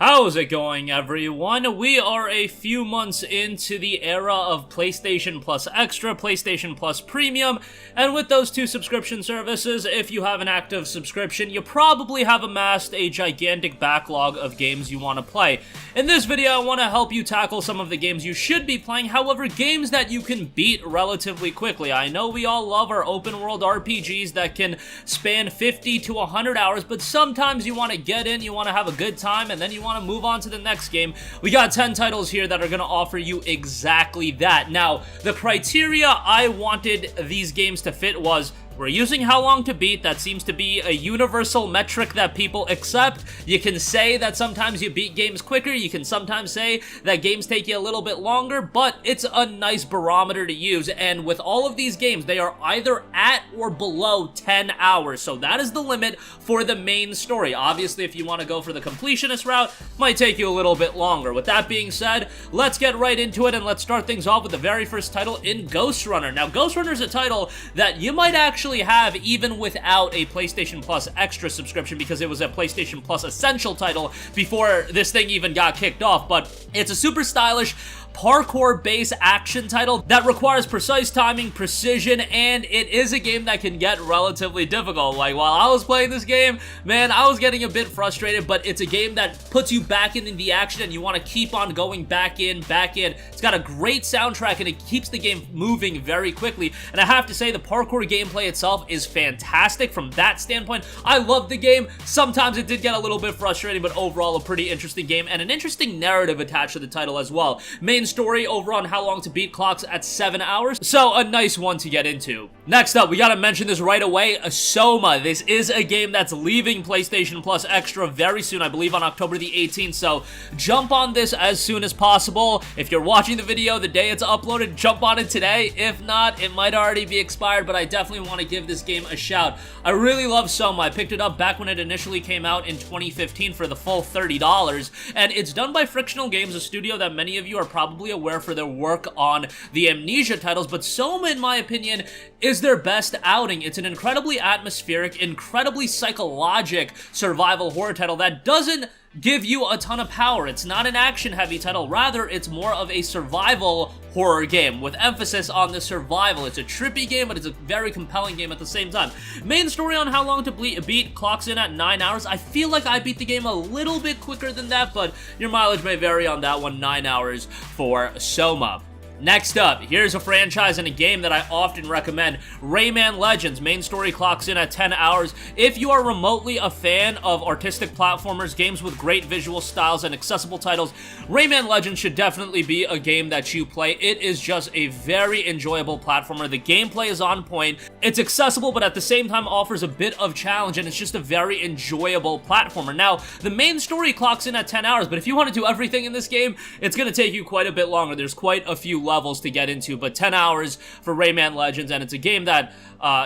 How's it going, everyone? We are a few months into the era of PlayStation Plus Extra, PlayStation Plus Premium, and with those two subscription services, if you have an active subscription, you probably have amassed a gigantic backlog of games you want to play. In this video, I want to help you tackle some of the games you should be playing, however, games that you can beat relatively quickly. I know we all love our open-world RPGs that can span 50 to 100 hours, but sometimes you want to get in, you want to have a good time, and then you want to move on to the next game. We got 10 titles here that are going to offer you exactly that. Now, the criteria I wanted these games to fit was we're using how long to beat. That seems to be a universal metric that people accept. You can say that sometimes you beat games quicker. You can sometimes say that games take you a little bit longer, but it's a nice barometer to use. And with all of these games, they are either at or below 10 hours. So that is the limit for the main story. Obviously, if you want to go for the completionist route, it might take you a little bit longer. With that being said, let's get right into it and let's start things off with the very first title in Ghost Runner. Now, Ghost Runner is a title that you might actually have even without a PlayStation Plus Extra subscription because it was a PlayStation Plus Essential title before this thing even got kicked off, but it's a super stylish parkour-based action title that requires precise timing, precision, and it is a game that can get relatively difficult. Like, while I was playing this game, man, I was getting a bit frustrated, but it's a game that puts you back into the action and you want to keep on going back in. It's got a great soundtrack and it keeps the game moving very quickly, and I have to say the parkour gameplay itself is fantastic from that standpoint. I love the game. Sometimes it did get a little bit frustrating, but overall a pretty interesting game and an interesting narrative attached to the title as well. Main story over on how long to beat clocks at 7 hours, so a nice one to get into. Next up, we gotta mention this right away, Soma. This is a game that's leaving PlayStation Plus Extra very soon, I believe on October the 18th, so jump on this as soon as possible. If you're watching the video the day it's uploaded, jump on it today. If not, it might already be expired, but I definitely want to give this game a shout. I really love Soma. I picked it up back when it initially came out in 2015 for the full $30, and it's done by Frictional Games, a studio that many of you are probably aware for their work on the Amnesia titles, but Soma, in my opinion, is their best outing. It's an incredibly atmospheric, incredibly psychologic survival horror title that doesn't give you a ton of power. It's not an action-heavy title, rather it's more of a survival horror game with emphasis on the survival. It's a trippy game, but it's a very compelling game at the same time. Main story on how long to beat clocks in at 9 hours. I feel like I beat the game a little bit quicker than that, but your mileage may vary on that one. 9 hours for Soma. Next up, here's a franchise and a game that I often recommend, Rayman Legends. Main story clocks in at 10 hours. If you are remotely a fan of artistic platformers, games with great visual styles and accessible titles, Rayman Legends should definitely be a game that you play. It is just a very enjoyable platformer. The gameplay is on point. It's accessible, but at the same time offers a bit of challenge, and it's just a very enjoyable platformer. Now, the main story clocks in at 10 hours, but if you want to do everything in this game, it's going to take you quite a bit longer. There's quite a few levels to get into, but 10 hours for Rayman Legends, and it's a game that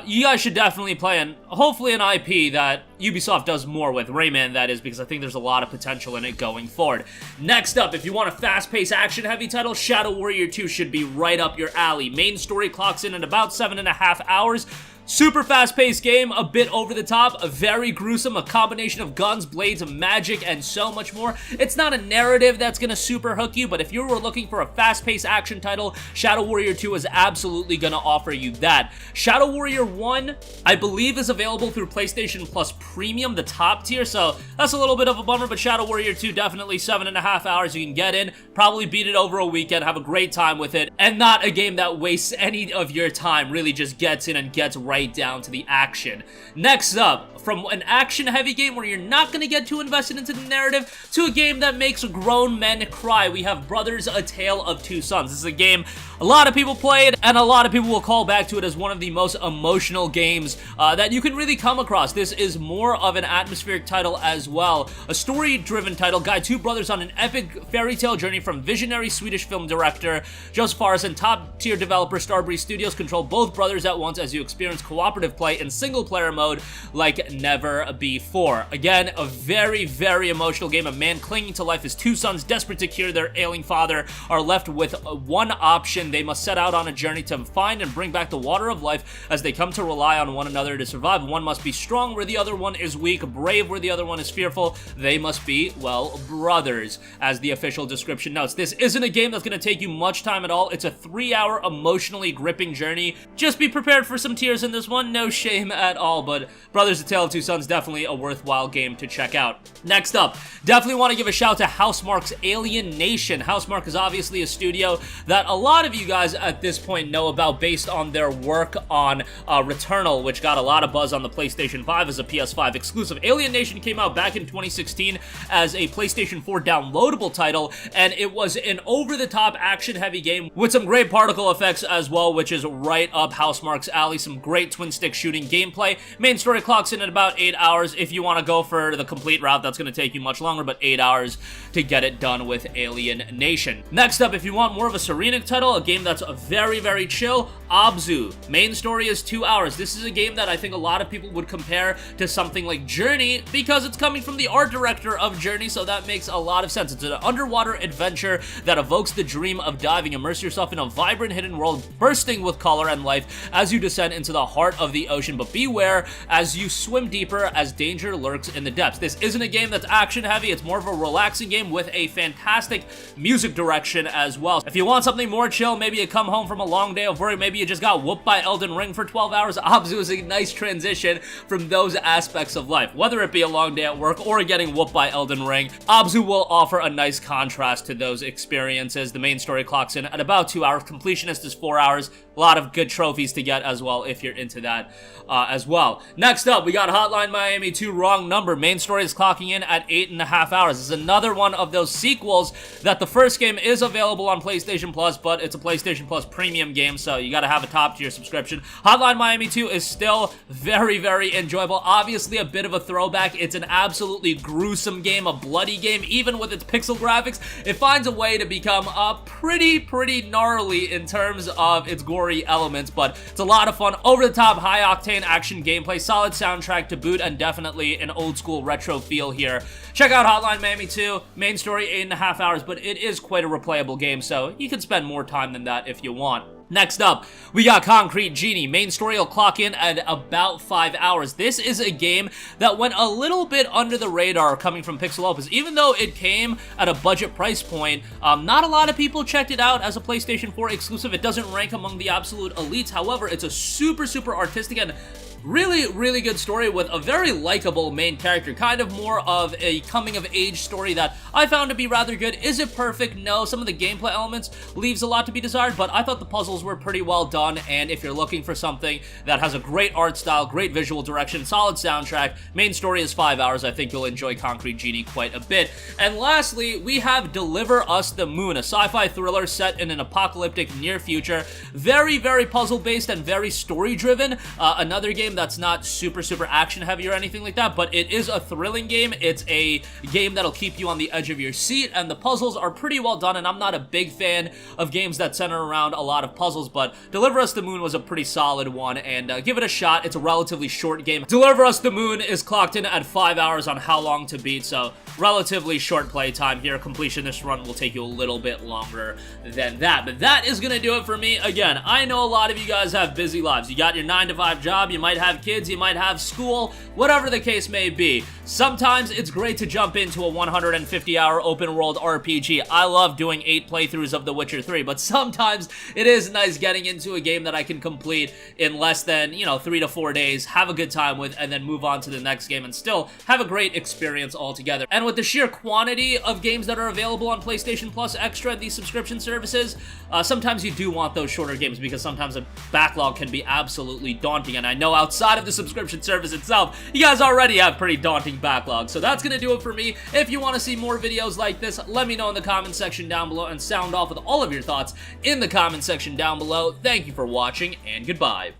you guys should definitely play, and hopefully an IP that Ubisoft does more with, Rayman that is, because I think there's a lot of potential in it going forward. Next up, if you want a fast-paced action-heavy title, Shadow Warrior 2 should be right up your alley. Main story clocks in at about 7.5 hours. Super fast-paced game, a bit over the top, very gruesome, a combination of guns, blades, magic, and so much more. It's not a narrative that's gonna super hook you, but if you were looking for a fast-paced action title, Shadow Warrior 2 is absolutely gonna offer you that. Shadow Warrior 1, I believe, is available through PlayStation Plus Premium, the top tier, so that's a little bit of a bummer, but Shadow Warrior 2, definitely 7.5 hours. You can get in, probably beat it over a weekend, have a great time with it, and not a game that wastes any of your time, really just gets in and gets right down to the action. Next up, from an action-heavy game where you're not going to get too invested into the narrative to a game that makes grown men cry, we have Brothers: A Tale of Two Sons. This is a game a lot of people play it, and a lot of people will call back to it as one of the most emotional games that you can really come across. This is more of an atmospheric title as well. A story-driven title, guide two brothers on an epic fairy tale journey from visionary Swedish film director Josef Fares and top-tier developer Starbreeze Studios. Control both brothers at once as you experience cooperative play in single-player mode like never before. Again, a very, very emotional game. A man clinging to life. His two sons, desperate to cure their ailing father, are left with one option. They must set out on a journey to find and bring back the water of life as they come to rely on one another to survive. One must be strong where the other one is weak, brave where the other one is fearful. They must be, well, brothers, as the official description notes. This isn't a game that's going to take you much time at all. It's a 3-hour emotionally gripping journey. Just be prepared for some tears in this one. No shame at all, but Brothers: A Tale of Two Sons, definitely a worthwhile game to check out. Next up, definitely want to give a shout to Housemarque's Alien Nation. Housemarque is obviously a studio that a lot of you guys at this point know about based on their work on Returnal, which got a lot of buzz on the PlayStation 5 as a PS5 exclusive. Alien Nation came out back in 2016 as a PlayStation 4 downloadable title, and it was an over-the-top action-heavy game with some great particle effects as well, which is right up Housemarque's alley. Some great twin-stick shooting gameplay. Main story clocks in at about 8 hours. If you want to go for the complete route, that's going to take you much longer, but 8 hours to get it done with Alien Nation. Next up, if you want more of a serenic title, a game that's very, very chill, Abzu. Main story is 2 hours. This is a game that I think a lot of people would compare to something like Journey because it's coming from the art director of Journey, so that makes a lot of sense. It's an underwater adventure that evokes the dream of diving. Immerse yourself in a vibrant hidden world bursting with color and life as you descend into the heart of the ocean, but beware as you swim deeper as danger lurks in the depths. This isn't a game that's action heavy. It's more of a relaxing game with a fantastic music direction as well. If you want something more chill, maybe you come home from a long day of work, maybe you just got whooped by Elden Ring for 12 hours, Abzu is a nice transition from those aspects of life. Whether it be a long day at work or getting whooped by Elden Ring, Abzu will offer a nice contrast to those experiences. The main story clocks in at about 2 hours. Completionist is 4 hours. A lot of good trophies to get as well if you're into that as well. Next up, we got Hotline Miami 2 Wrong Number. Main story is clocking in at 8.5 hours. This is another one of those sequels that the first game is available on PlayStation Plus, but it's a PlayStation Plus premium game, so you gotta have a top-tier subscription. Hotline Miami 2 is still very, very enjoyable. Obviously a bit of a throwback. It's an absolutely gruesome game, a bloody game. Even with its pixel graphics, it finds a way to become pretty gnarly in terms of its gory elements, but it's a lot of fun, over-the-top, high-octane action gameplay, solid soundtrack to boot, and definitely an old-school retro feel here. Check out Hotline Miami 2. Main story, 8.5 hours, but it is quite a replayable game, so you can spend more time than that if you want. Next up, we got Concrete Genie. Main story will clock in at about 5 hours. This is a game that went a little bit under the radar coming from Pixel Opus. Even though it came at a budget price point, not a lot of people checked it out as a PlayStation 4 exclusive. It doesn't rank among the absolute elites. However, it's a super artistic and really good story with a very likable main character. Kind of more of a coming-of-age story that I found to be rather good. Is it perfect? No. Some of the gameplay elements leaves a lot to be desired, but I thought the puzzles were pretty well done, and if you're looking for something that has a great art style, great visual direction, solid soundtrack, main story is 5 hours, I think you'll enjoy Concrete Genie quite a bit. And lastly, we have Deliver Us the Moon, a sci-fi thriller set in an apocalyptic near future. Very puzzle-based and very story-driven. Another game that's not super action heavy or anything like that, but it is a thrilling game. It's a game that'll keep you on the edge of your seat, and the puzzles are pretty well done, and I'm not a big fan of games that center around a lot of puzzles, but Deliver Us the Moon was a pretty solid one, and give it a shot. It's a relatively short game. Deliver Us the Moon is clocked in at 5 hours on How Long to Beat, so relatively short play time here. Completion this run will take you a little bit longer than that, but that is gonna do it for me. Again, I know a lot of you guys have busy lives. You got your 9-to-5 job, you might have kids, you might have school, whatever the case may be. Sometimes it's great to jump into a 150-hour open-world RPG. I love doing 8 playthroughs of The Witcher 3, but sometimes it is nice getting into a game that I can complete in less than, 3 to 4 days, have a good time with, and then move on to the next game and still have a great experience altogether. And with the sheer quantity of games that are available on PlayStation Plus Extra and these subscription services, sometimes you do want those shorter games because sometimes a backlog can be absolutely daunting, and I know outside of the subscription service itself, you guys already have pretty daunting backlogs. So that's gonna do it for me. If you want to see more videos like this, let me know in the comment section down below and sound off with all of your thoughts in the comment section down below. Thank you for watching, and goodbye.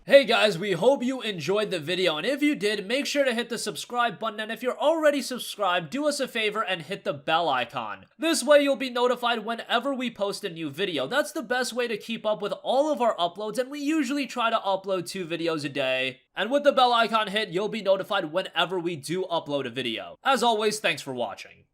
Hey guys, we hope you enjoyed the video, and if you did, make sure to hit the subscribe button, and if you're already subscribed, do us a favor and hit the bell icon. This way you'll be notified whenever we post a new video. That's the best way to keep up with all of our uploads, and we usually try to upload 2 videos a day. And with the bell icon hit, you'll be notified whenever we do upload a video. As always, thanks for watching.